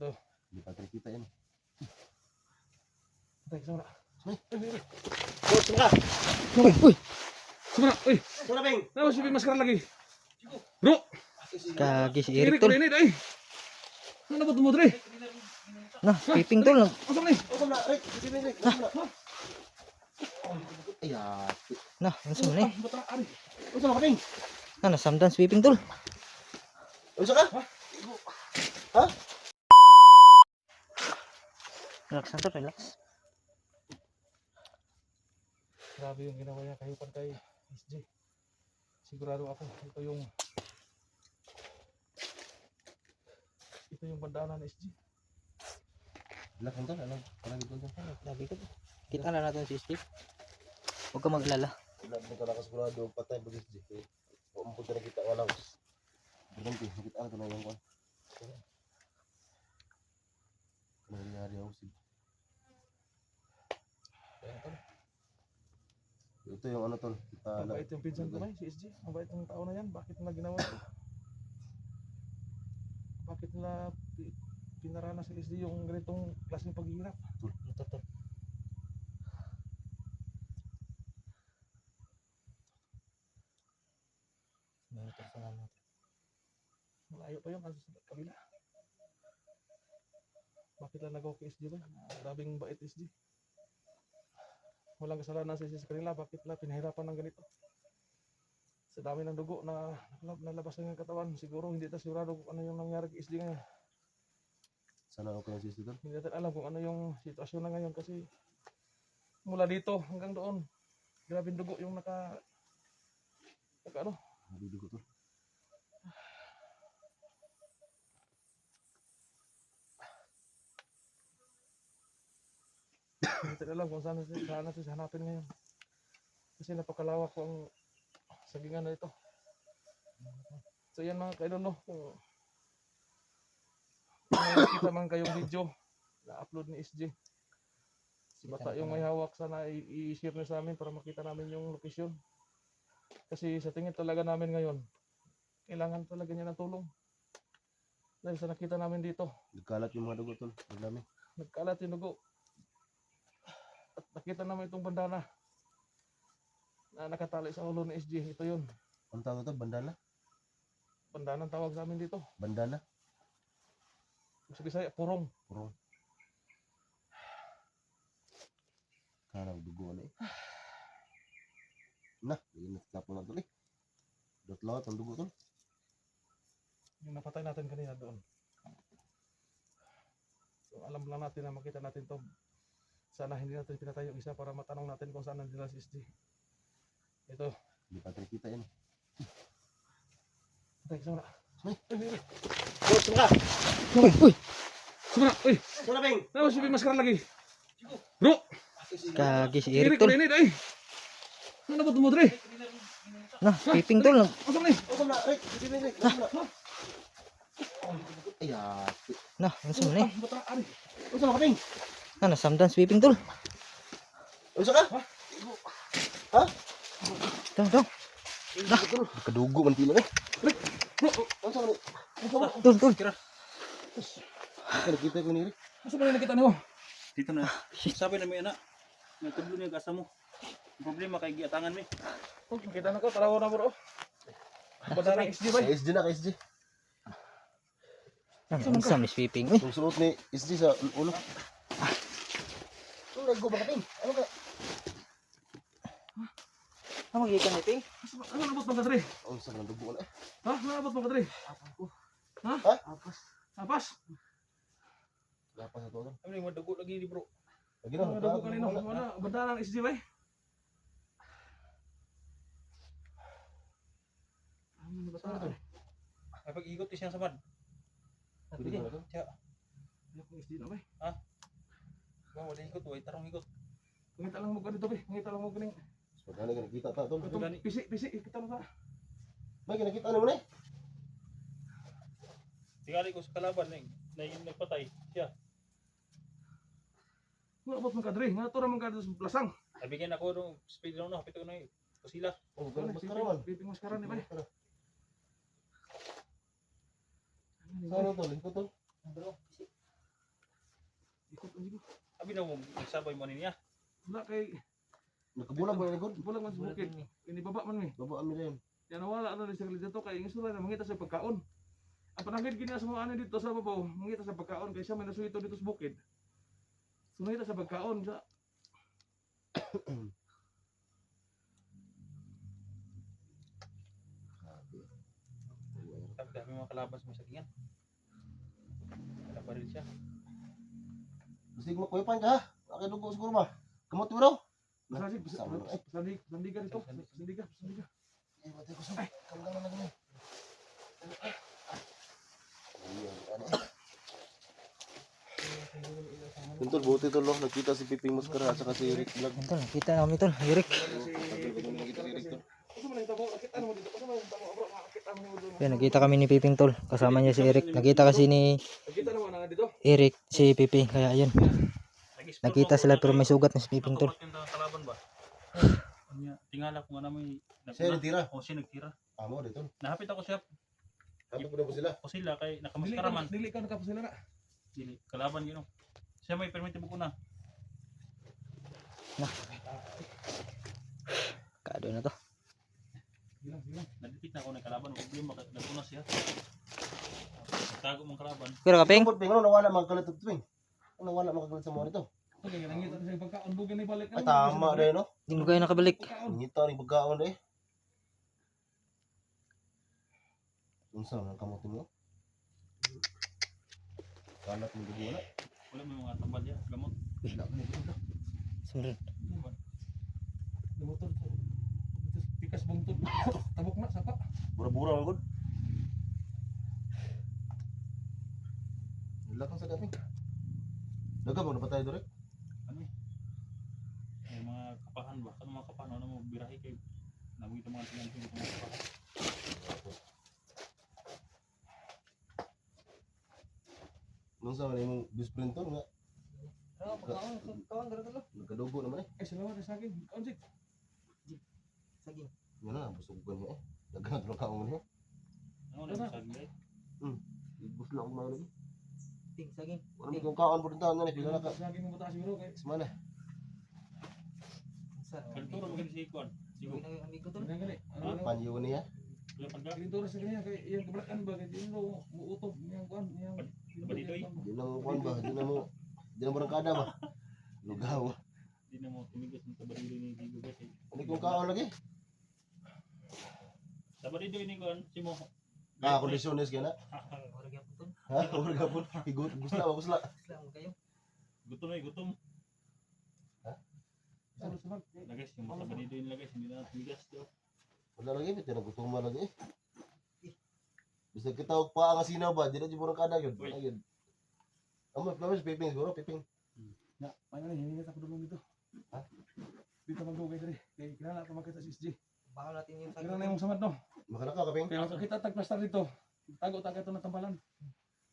Ito. Hindi pa kita yan. Tay, sama na. Oh, sumra! Uy! Sama na! Uy! Sumra, Beng! Tapos may maskara lagi. Bro! Kagi si Eric Eric tol. Kulinit ay! Ano ba tumutri? Nah, piping tol. Asam ni? Oh, sumra! Ay, kasi Beng! Sumra! Ayan. Nah, ano sa mani? Bata, ari. Oh, sumra ka, Beng! Nah, nasamdan sweeping tol. Oh, sumra ka? Ha? Relax na tol, relax. Grabe yung ginawa niya kahipan kay SJ. Sigurado ako, ito yung bandana ng SJ. Wala kang tol, ano? Wala dito tol. Sabi ko, kita na natin si Steve. Huwag ka mag-alala. Wala dito na kasigurado patay bagis di. Umpunta na kita wala. Berhenti, kita ano na yung kwan. Nangyari ako si. Ito yung ano tol, kita Mabait yung pinsan ko na si SJ. Mabait yung tao na yan. Bakit nila ginawa ito? Bakit nila pinarana si SJ yung ganitong klaseng paghihirap? Ito tol. Ito sa namin. Malayo pa yun kasi sa kabila. Bakit lang nagawa kay SJ ba? Grabing bait SJ. Walang kasalanan si SJ sa kanila. Bakit lang pinahirapan ng ganito? Sa dami ng dugo na nalabas ng katawan, siguro hindi tayo sigurado kung ano yung nangyari kay SJ ngayon. sana okay yung sister tol. Hindi natin alam kung ano yung sitwasyon na ngayon kasi mula dito hanggang doon, grabing dugo yung naka ano? Dudugo tol. Hindi natin alam kung saan natin hanapin ngayon. Kasi napakalawak po ang sagingan na ito. So yan mga kaidolo, kung may nakita man kayong video na upload ni SJ, si Bata yung may hawak, sana i-share nyo sa amin para makita namin yung location. Kasi sa tingin talaga namin ngayon, kailangan talaga niya ng tulong. Dahil sa nakita namin dito, Nagkalat yung mga dugo tol. Ang dami. nagkalat yung dugo. At nakita namin itong bandana na nakatali sa ulo ni SJ. Ito yun. Ang tawag to, bandana? Bandana ang tawag sa amin dito. Bandana? Sa Bisaya, purong. Puro. Karang dugo na eh. Nah, init tapon na tol eh. Datlawat ang dugo tol. Yung napatay natin kanina doon. So, alam lang natin na makita natin to. Sana hindi natin pinatay yung isa para matanong natin kung saan nandila si SJ. Ito. Hindi pa kita yan. Tay, sama na. Oh, sumra! Uy! Sama na. Uy! Sumra, Beng! Tapos may maskara lagi. Bro! Kagi si Eric Eric tol. Kulinit ay! Ano ba tumutri? Nah, piping tol. Asam ni? Oh, sumra! Ay, kasi Beng! Sumra! Ayan. Nah, ano sa mani? Bata, ari. Oh, sumra ka, Beng! Nah, nasamdan sweeping tol. Oh, sumra ka? Ha? Ito. Kadugo man tino eh. Bro! Ang sama ni. Ang sama. Tol, tol. Ika nakita ko ni Eric. Asa ba nakita niyo? Dito na. Sabi na may anak. Nagtublo niya kasa mo. Ang problema kay giatangan mi. Oh, nakita na ko. Tarawa na bro. Bandana ng SJ ba? Kay SJ na, kay SJ. Ano sa sweeping? Uy! Yung suot ni SJ sa ulo. Ano naggo ba ka, Ping? Ano ka? Ano magigikan ni Ping? Ano nabot mo kadre? Oh, sa ng dugo na eh. Ha? Ano nabot mo kadre? Ha? Ha? Apas? Lapas na to. Ano yung madugo lagi ni bro? Lagi na. Ano madugo kanino? Ano? Bandana ng SJ ba? Ano ba ito? Ay pag-igot siya sa mad. Pwede ba na to? Siya. Ano kung SJ na ba? Ba wala ikot, way tarong ikot. Ngita lang mo ganito ba? Ngita lang mo ganing. Pagkala ka nakita ta to. Itong pisi, kita mo ba? May nakita ano mo na eh. Tingali ko sa kalaban na yung nagpatay. Siya. Ano nabot mo kadre? Nga to raman kadre sa plasang. Nabigyan ako ng speed round na. Kapit ko na yung kusila. Oh, ganun mas karawan. Piping maskara ni ba? Sa ano to? Lingkod to? Ikot ang sigo. Abi na mo nagsabay mo niya. Wala kay Nakabulag ba yung good? bulag man sa bukid. Ini baba man mi. Baba kami rin. Yan nawala ano rin sa dito kay ingon na mangita sa pagkaon. Ang panagid gini sa mga ano dito sa babaw, mangita sa pagkaon kay siya may nasuito dito sa bukid. Sumita sa pagkaon sa Sabi dami mga kalabas mo sa kingan. Wala pa rin siya. Gusto mo kuya pan ka? Akin dugo siguro ba? Kamot mo daw? Pasandi, Sama na. pasandiga dito. Pasandiga. Eh, batay ko sa. Kanggang na lang. Tol, buti tol, no? Nakita si Piping Muskara at saka si Eric Vlog. Yan tol, kita namin tol. Eric. Nakita si Eric tol. Ano man ito? Nakita mo dito. Ano man ito? Bro, nakita mo dito. Yan, nakita kami ni Piping tol. Kasama niya si Eric. Nakita kasi ni Nakita naman na dito. Eric si Piping. Kaya ayun. Nakita sila pero may sugat na si Piping tol. Kalaban ba? Kanya tingala ko nga namin Siya nagtira. O siya nagtira. Amo dito. Nahapit ako siya Hapo na po sila. o sila kay nakamaskara man. Dili ka nakapasila na. Dili kalaban gino. Siya may permit mo na. Kado na to. Silang. Nadipit na ako ng kalaban, problema nagpunas siya. Tago mong kalaban. Pero kaping. Ping, ano nawala mga kalit ito, Ping? Ano nawala mga kalit sa mga nito? Okay, nangita na sa pagkaon bugan ni balik. Ay, tama rin, no? Hindi mo kayo nakabalik. Ngita rin pagkaon eh. Unsa ang kamote mo? Kalat mo dugo na. Wala may mga tambal ya, gamot. Wala mo dugo. Sunod. Lumutod. Tikas bungtod. Tabok na sapa. Bura-bura ang good. Wala kang sa dami. Daga mo napatay direct. Ano? May mga kapahan ba? Ano mga kapahan? Ano mo birahe kay nagwito mga tingnan ko mga kapahan. Nung sa mga yung best friend to nga. Oh, kawan dito. Nagkadugo naman eh. Eh, salamat sa akin. Kaunsit. Saging. Yan na, busugan niya eh. Daga na tulong kaong niya. Ano na sa gilay? Ibus na akong mga lagi. Ting saging. Ano yung kaon po rin taon na eh. Pila na ka. Sa akin mo buta siguro kay. Semana. Kalturo mo gani si Ikwan. Sigo. Amigo tol. Ano gani? Ano? Panyo niya. Wala pagka. Kilinturo sa kanya kay iyang kabalakan ba kay dino muutob niyang kuan niyang. Ba dito eh? Di na mo kuan ba? Di na mo barangkada ba? Lugaw. Di na mo tumigas ng tabarilo ni Gigo kasi. Ano kung kaon lagi? Tabarilo ni Ikwan, si mo. Ah, kondisyones kaya na. Orag yapon tol. Ha? Orga po. Higot. Gusla. Islam kayo. Gutom na gutom. Sunod. Lagay yung mga tabarilo ni lagay, hindi na tumigas daw. Wala lagi. Piti na gutuma lagi eh. Bisa kita og pa ang sinaw ba? Di na di barangkada yun. Uy. Ayun. Amo, flowers, piping siguro. Piping. Na, may nani hindi ta dulong dito. Ha? Dito magdugay diri. Kay kinala pa makita si SJ. Baka natin yung Kailan na yung samad no. Makana ka, kaping. Kaya kita tagplastar dito. Tago ito na tambalan.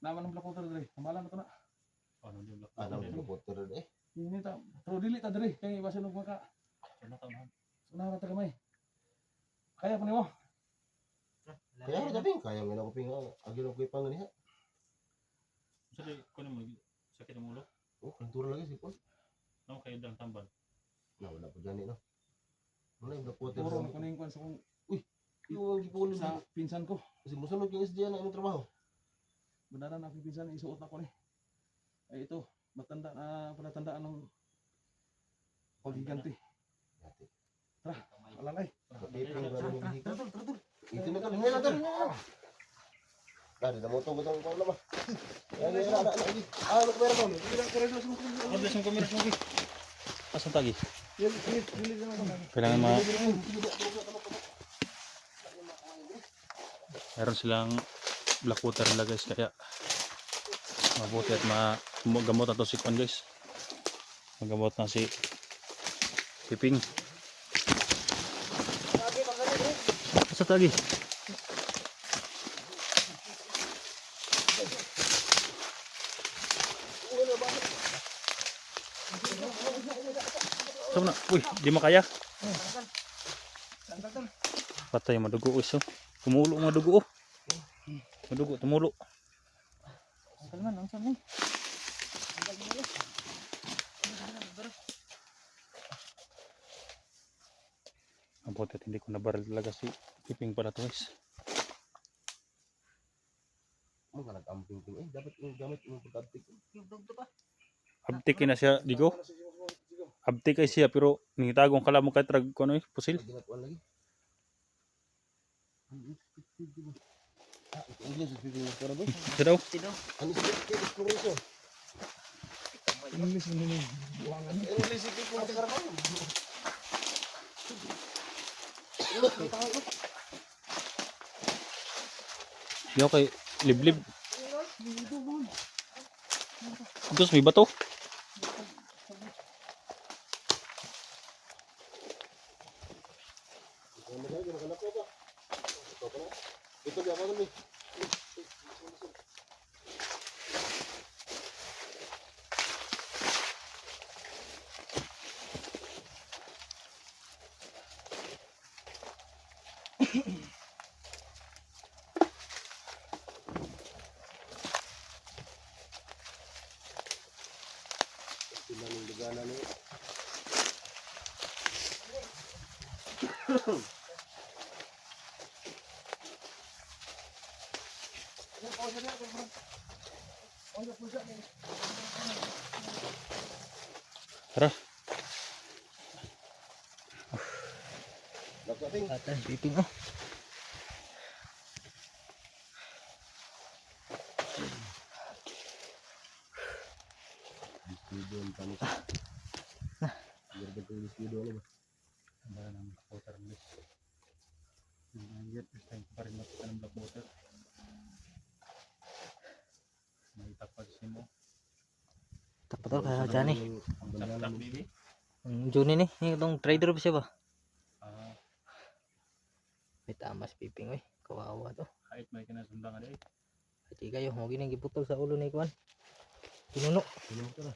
Naman ng blakoter diri. Tambalan ito na. Ano din black. Ano yung water eh. Hindi ta. Pero dili ta diri kay basa nung maka. Ano taon na? Unahan ta gamay. Kaya pa nimo. Kaya ano kaping? Kaya nga na kaping. Agil ang kuipang niya. Sa di ko na mo sakit ang ulo. Oh, kantura lagi si Paul. Ano kayo dang tambal? Wala pa dyan no. Wala yung black water. Puro na kuning kwan sa kung Yung gipulong sa pinsan ko. Kasi musunod yung SJ na imong trabaho. Benaran ako pinsan isuot ako ni. Ay ito, matanda na palatandaan ng paghiganti. Dati. Alalay. Piping ba rin yung hika? Ito na to. Hindi na to. Dali, namutong itong kwan na ba? Ano, magpera to. Ano din yung kamera mo? Asan tagi? Dili na lang. Kailangan meron silang black water nila guys kaya mabuti at magamot na to si Kwan guys. Magamot na si Piping. Asa tagi? Saan na? Uy, di makaya. Patay madugo iso. Tumulo madugo oh. Madugo tumulo. Ang kalman, ang sabi. mabuti at hindi ko nabaril talaga si Piping pala to guys. Mga nag-amping-ping. Dapat yung gamit yung pagka-abtik. Abtik na siya, digo. Abtik ay siya pero nangitagong kala mo kahit rag ko ano pusil. Ay, ginatuan lagi. English speaking pero ba? Siya daw. Ano speaking exploration? English mo nini. Buwangan. English speaking maskarap. Yo kay liblib. Tapos may bato. Ito dia apa ni? Tinanong dugana ni. Tara. Nakating. Atan Piping oh. Video panis. Biar betul video ni. Wala nang water guys. Nangyayat this time pa rin matukan ng black water. May tapad si mo. Tapos to kaya dyan eh. Ang saksak bibi. Juni ni. Itong trader ba siya ba? Ah, May tamas Piping eh. Kawawa to. kahit may kinasundang ada eh. Pati kayo. Huwag ginang giputol sa ulo ni Kuan. Pinuno. Sino ka na?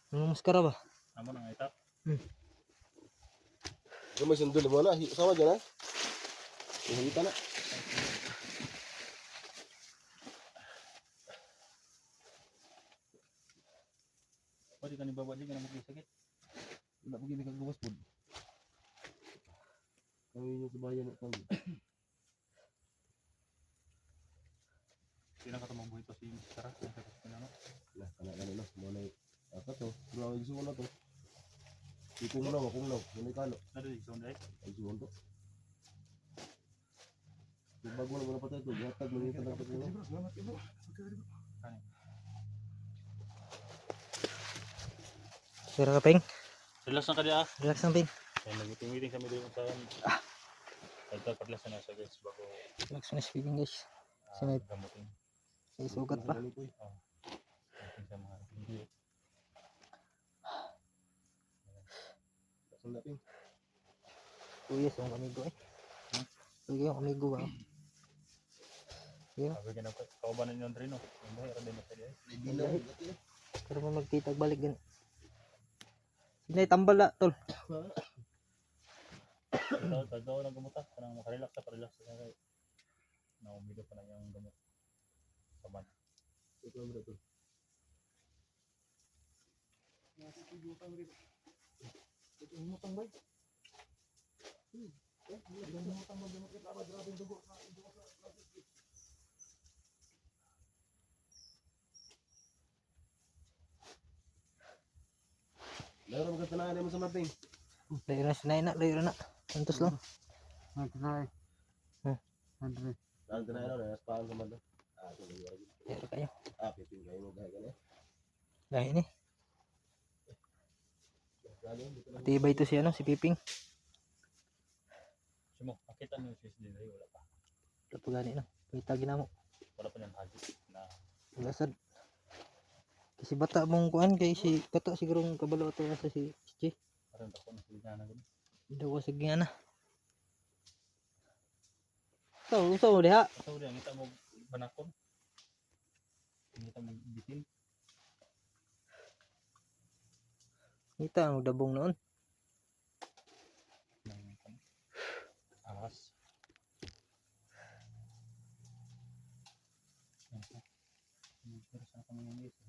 Anong maskara ba? Amo nang itap. Rumah sendul di mana? Sama aja nah. Ini kita nak. Pwede ka ni baba din ka na magkisakit. Nak pergi dekat luas pun. Kami ni sebaya nak tahu. Pinakatamang buhay to si Sarah. Ang sakit na no. Lah, kanak-kanak lah. Mau naik apa tu? Dua lagi semua tu. Itu mula aku mula. Ini kalau Ano di zone day? lagi semua tu. Coba gua nak dapat itu. Jatah beli kita dapat ini. Selamat ibu. Sira ka Ping. Relax na ka di ah. Relax lang Ping. Kaya nag-meeting kami doon sa Ito padlas na sa guys bago Relax na si Piping guys. Kasi may gamutin. sugat pa. Gamutin sa mga hindi. Sudah ping. Uyes yung amigo eh. Uyes yung amigo ba? Sabi ka na kaubanan yung Andrino. Hindi, meron din na sila eh. Bilang. Pero mo magkitag balik gan. Sinay tambal la tol. Tagdaw ng gamutan. Parang makarelax sa parelax sa kaya. Naumido pa na yung gamot. Saman. Itu yang betul. Lalu kita tenang ada sama ping. Layo na sinay na, layo na. Santos lang. Dan tenang ada sepahan sama tu. Ah, tu lagi. Layo kayo. Ah, ping kayu mau gaya kan ya. Layo ni. Lalu kita Matibay to si ano, si Piping. Simo, makita niyo si SD na wala pa. Tapos gani no. Pagitagi na mo. Wala pa niyang hagi na Lasad. Kasi bata mong kuan kay si bata sigurong kabalo to sa si SJ. parang tako na sila na gano'n. Daw ko sige na. So diha. Ito rin, kita mo banakon. Kita mo bitin. Kita ang dabong noon. Awas. Terus kami ng isa.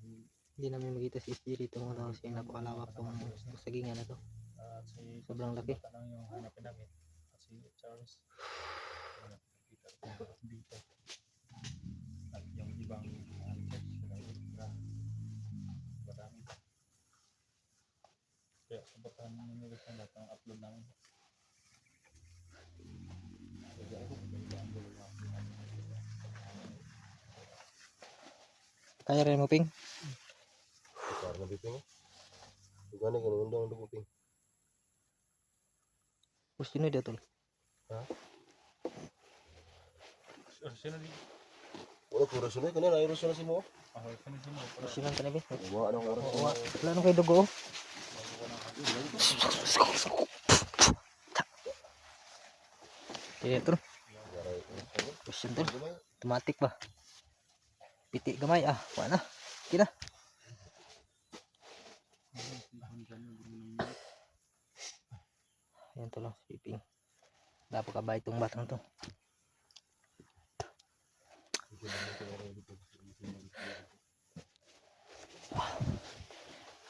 Hindi namin makita si SJ dito mga tao kasi napakalawak tong sagingan na to. Si Sobrang laki. Tanong yung hanapin namin. Kasi si Charles. Kita ko dito. At yung ibang church na marami. Kaya sabataan ninyo guys na lahat ang upload namin. Kaya rin mo ping. Parang biping. Gani gani undang undang biping. Gusto nyo dito tol. Sino di? Wala ko rason eh kanina ay rason na si mo. Sino si mo? Gusto nang tanabi. Wa anong oras. Wala nang kay dugo. Kaya tol. Question tol. Automatic ba? Piti gamay ah. Wala na. Kina. Ayan to lang si Ping. Dapat kabay itong batang to.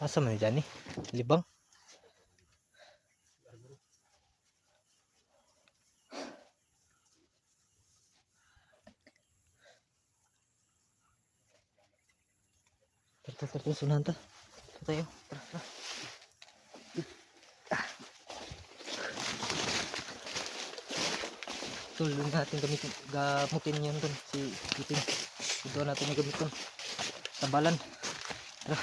Asa man dyan eh? Libang? Tara, sunahan ta. Ito tayo. Tara. Tol, doon natin gamutin yun dun. Si Piping. Doon natin yung gamitin. Tambalan. Tara.